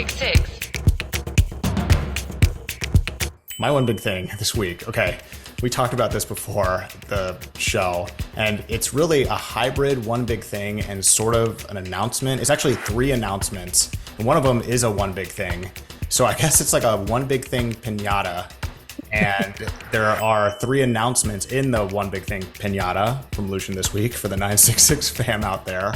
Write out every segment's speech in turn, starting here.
966. My one big thing this week. Okay, we talked about this before the show, and it's really a hybrid one big thing and sort of an announcement. It's actually three announcements, and one of them is a one big thing. So I guess it's like a one big thing pinata. And there are three announcements in the one big thing pinata from Lucien this week for the 966 fam out there.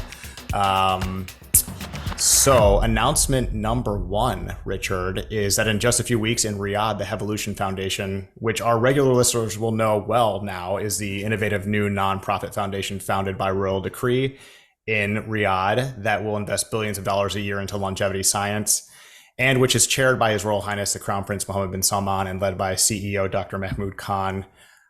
So announcement number one, Richard, is that in just a few weeks in Riyadh, the Hevolution Foundation, which our regular listeners will know well now, is the innovative new nonprofit foundation founded by royal decree in Riyadh that will invest billions of dollars a year into longevity science, and which is chaired by His Royal Highness the Crown Prince Mohammed bin Salman and led by CEO Dr. Mehmood Khan.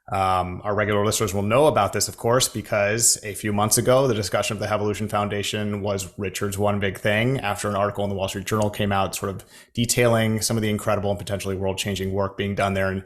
Our regular listeners will know about this, of course, because a few months ago, the discussion of the Hevolution Foundation was Richard's one big thing after an article in the Wall Street Journal came out sort of detailing some of the incredible and potentially world-changing work being done there. And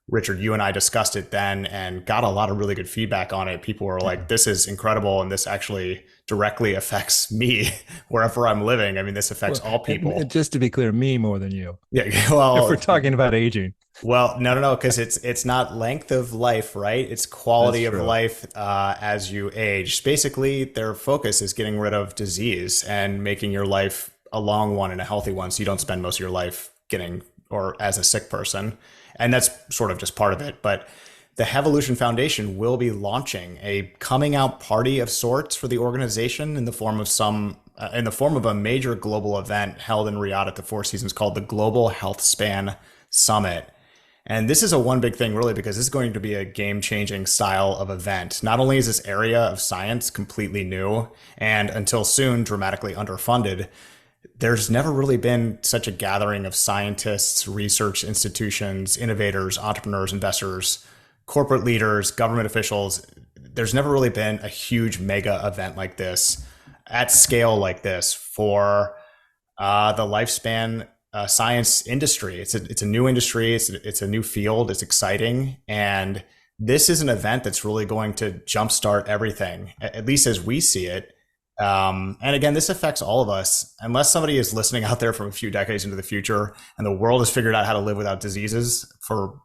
Richard, you and I discussed it then and got a lot of really good feedback on it. People were like, this is incredible. And this actually directly affects me wherever I'm living. I mean, this affects all people. And just to be clear, me more than you. Yeah. Well, if we're talking about aging. Well, no, because it's not length of life, right? It's quality of life as you age. Basically, their focus is getting rid of disease and making your life a long one and a healthy one, so you don't spend most of your life getting or as a sick person. And that's sort of just part of it. But the Hevolution Foundation will be launching a coming out party of sorts for the organization in the form of a major global event held in Riyadh at the Four Seasons called the Global Healthspan Summit. And this is a one big thing, really, because this is going to be a game-changing style of event. Not only is this area of science completely new and until soon dramatically underfunded, there's never really been such a gathering of scientists, research institutions, innovators, entrepreneurs, investors, corporate leaders, government officials. There's never really been a huge mega event like this at scale like this for the lifespan science industry. It's a new industry. It's a new field. It's exciting. And this is an event that's really going to jumpstart everything, at least as we see it. And again, this affects all of us, unless somebody is listening out there from a few decades into the future and the world has figured out how to live without diseases for,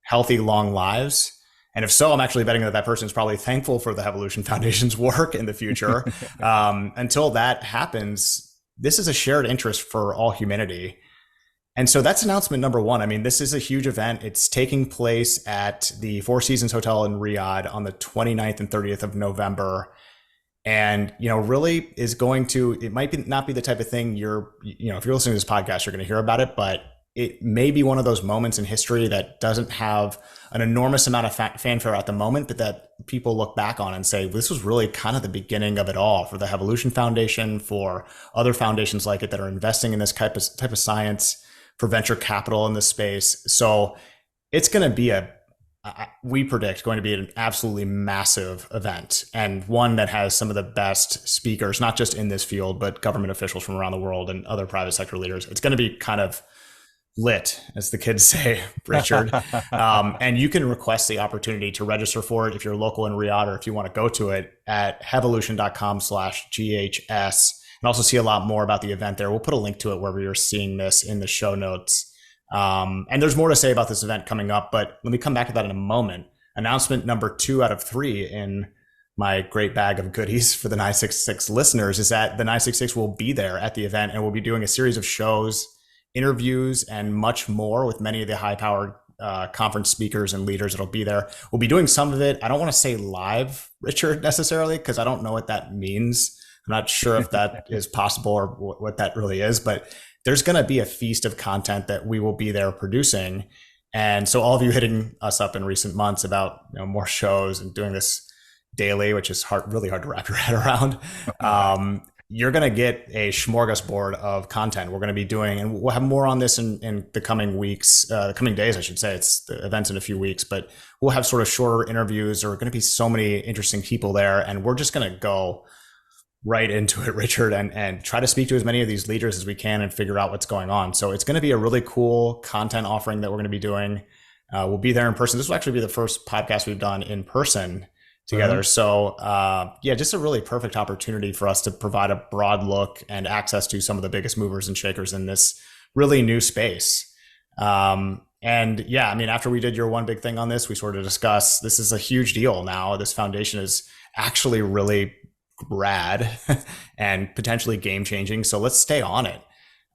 healthy, long lives. And if so, I'm actually betting that that person is probably thankful for the Hevolution Foundation's work in the future. Until that happens, this is a shared interest for all humanity. And so that's announcement number one. I mean, this is a huge event. It's taking place at the Four Seasons Hotel in Riyadh on the 29th and 30th of November. And, really is going to, it might not be the type of thing if you're listening to this podcast, you're going to hear about it, but it may be one of those moments in history that doesn't have an enormous amount of fanfare at the moment, but that people look back on and say, this was really kind of the beginning of it all for the Hevolution Foundation, for other foundations like it that are investing in this type of science, for venture capital in this space. So it's going to be we predict going to be an absolutely massive event, and one that has some of the best speakers, not just in this field, but government officials from around the world and other private sector leaders. It's going to be kind of lit, as the kids say, Richard. And you can request the opportunity to register for it if you're local in Riyadh, or if you want to go to it at hevolution.com/GHS, and also see a lot more about the event there. We'll put a link to it wherever you're seeing this in the show notes. And there's more to say about this event coming up, but let me come back to that in a moment. Announcement number 2 out of 3 in my great bag of goodies for the 966 listeners is that the 966 will be there at the event, and we'll be doing a series of shows, interviews, and much more with many of the high-powered conference speakers and leaders that'll be there. We'll be doing some of it. I don't want to say live, Richard, necessarily, because I don't know what that means. I'm not sure if that is possible or what that really is, but there's going to be a feast of content that we will be there producing. And so all of you hitting us up in recent months about more shows and doing this daily, which is really hard to wrap your head around, you're going to get a smorgasbord of content we're going to be doing. And we'll have more on this in the coming weeks, the coming days, I should say. It's the event's in a few weeks, but we'll have sort of shorter interviews. There are going to be so many interesting people there, and we're just going to go right into it, Richard, and try to speak to as many of these leaders as we can and figure out what's going on. So it's going to be a really cool content offering that we're going to be doing. We'll be there in person. This will actually be the first podcast we've done in person together. So yeah, just a really perfect opportunity for us to provide a broad look and access to some of the biggest movers and shakers in this really new space. And yeah, I mean, after we did your one big thing on this, we sort of discussed this is a huge deal now. This foundation is actually really rad and potentially game changing. So let's stay on it.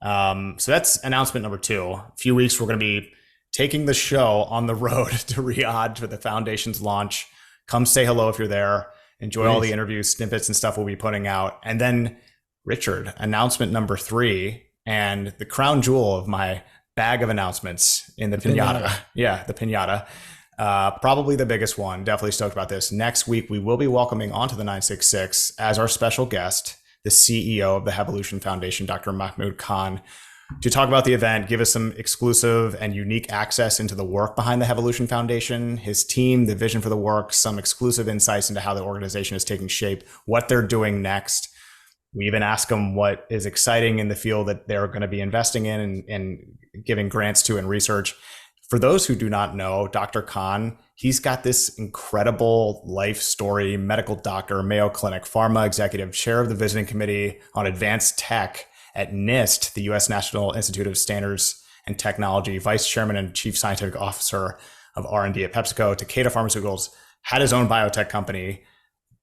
So that's announcement number 2. A few weeks, we're going to be taking the show on the road to Riyadh for the foundation's launch. Come say hello if you're there. Enjoy all the interviews, snippets, and stuff we'll be putting out. And then, Richard, announcement number 3, and the crown jewel of my bag of announcements in the pinata. Yeah, the pinata. Probably the biggest one. Definitely stoked about this. Next week, we will be welcoming onto the 966 as our special guest, the CEO of the Hevolution Foundation, Dr. Mehmood Khan, to talk about the event, give us some exclusive and unique access into the work behind the Hevolution Foundation, his team, the vision for the work, some exclusive insights into how the organization is taking shape, what they're doing next. We even ask them what is exciting in the field that they're going to be investing in and giving grants to and research. For those who do not know, Dr. Khan, he's got this incredible life story, medical doctor, Mayo Clinic, pharma executive, chair of the visiting committee on advanced tech at NIST, the U.S. National Institute of Standards and Technology, vice chairman and chief scientific officer of R&D at PepsiCo, Takeda Pharmaceuticals, had his own biotech company,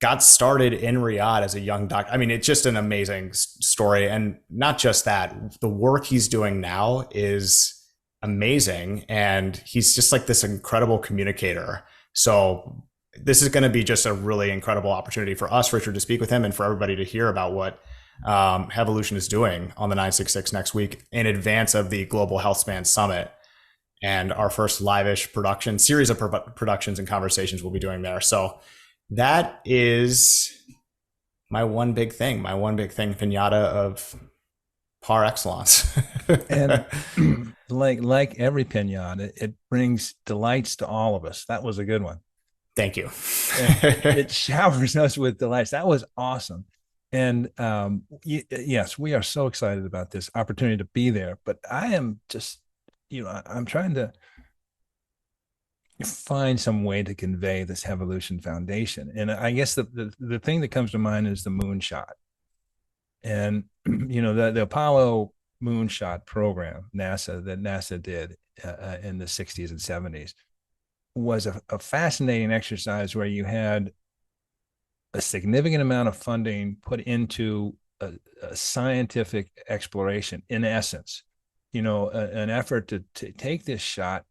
got started in Riyadh as a young doctor. I mean, it's just an amazing story. And not just that, the work he's doing now is amazing. And he's just like this incredible communicator. So this is going to be just a really incredible opportunity for us, Richard, to speak with him and for everybody to hear about what Hevolution is doing on the 966 next week in advance of the Global Healthspan Summit and our first live-ish production series of productions and conversations we'll be doing there. So that is my one big thing pinata of par excellence. And like every pinata, it brings delights to all of us. That was a good one. Thank you. It showers us with delights. That was awesome. And yes, we are so excited about this opportunity to be there. But I am just, I'm trying to find some way to convey this Hevolution Foundation. And I guess the thing that comes to mind is the moonshot. And, the Apollo moonshot program, that NASA did in the 60s and 70s was a fascinating exercise where you had a significant amount of funding put into a scientific exploration, in essence, an effort to take this shot,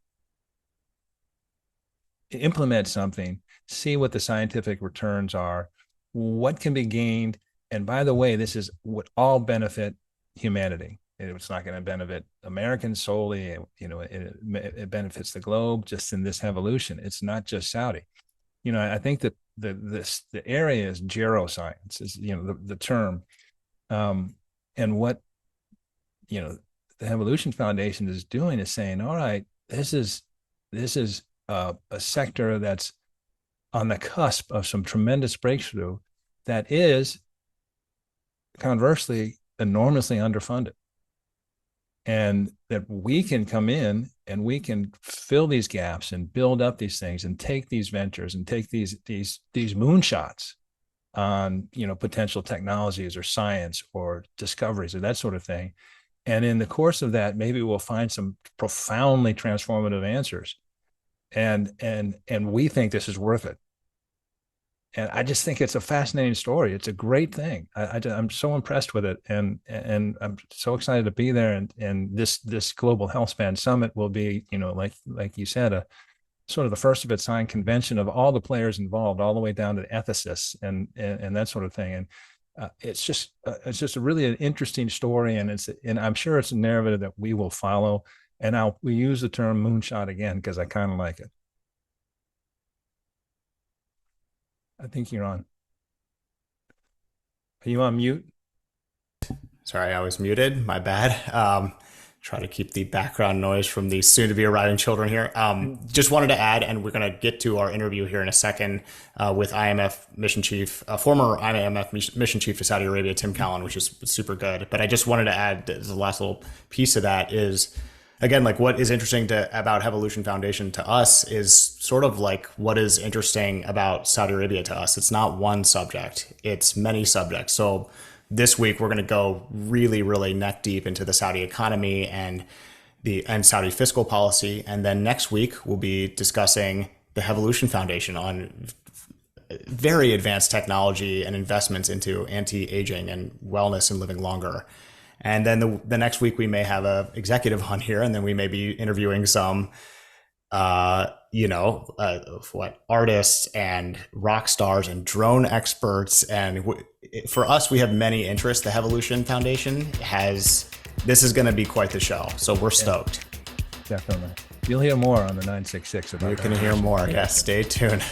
implement something, see what the scientific returns are, what can be gained. And by the way, this would all benefit humanity. It's not going to benefit Americans solely. It benefits the globe just in this Hevolution. It's not just Saudi. I think that the area is geroscience is, the term. And what, the Hevolution Foundation is doing is saying, all right, this is a sector that's on the cusp of some tremendous breakthrough that is conversely enormously underfunded, and that we can come in and we can fill these gaps and build up these things and take these ventures and take these moonshots on potential technologies or science or discoveries or that sort of thing. And in the course of that, maybe we'll find some profoundly transformative answers, and we think this is worth it. And I just think it's a fascinating story. It's a great thing. I'm so impressed with it, and I'm so excited to be there. And this Global Healthspan Summit will be, like you said, a sort of the first of its kind convention of all the players involved, all the way down to the ethicists and that sort of thing. And it's just a really an interesting story, and I'm sure it's a narrative that we will follow. And we use the term moonshot again because I kind of like it. I think you're on. Are you on mute? Sorry, I was muted. My bad. Try to keep the background noise from the soon-to-be arriving children here. Just wanted to add, and we're going to get to our interview here in a second with IMF mission chief, former IMF mission chief to Saudi Arabia, Tim Callan, which is super good. But I just wanted to add the last little piece of that is again, like what is interesting about Hevolution Foundation to us is sort of like what is interesting about Saudi Arabia to us. It's not one subject, it's many subjects. So this week we're going to go really, really neck deep into the Saudi economy and Saudi fiscal policy. And then next week we'll be discussing the Hevolution Foundation on very advanced technology and investments into anti-aging and wellness and living longer. And then the next week we may have a executive on here, and then we may be interviewing some, artists and rock stars and drone experts. And for us, we have many interests. The Hevolution Foundation this is going to be quite the show. So we're stoked. Definitely. You'll hear more on the 966 about that. You're going to hear more. Yes, stay tuned.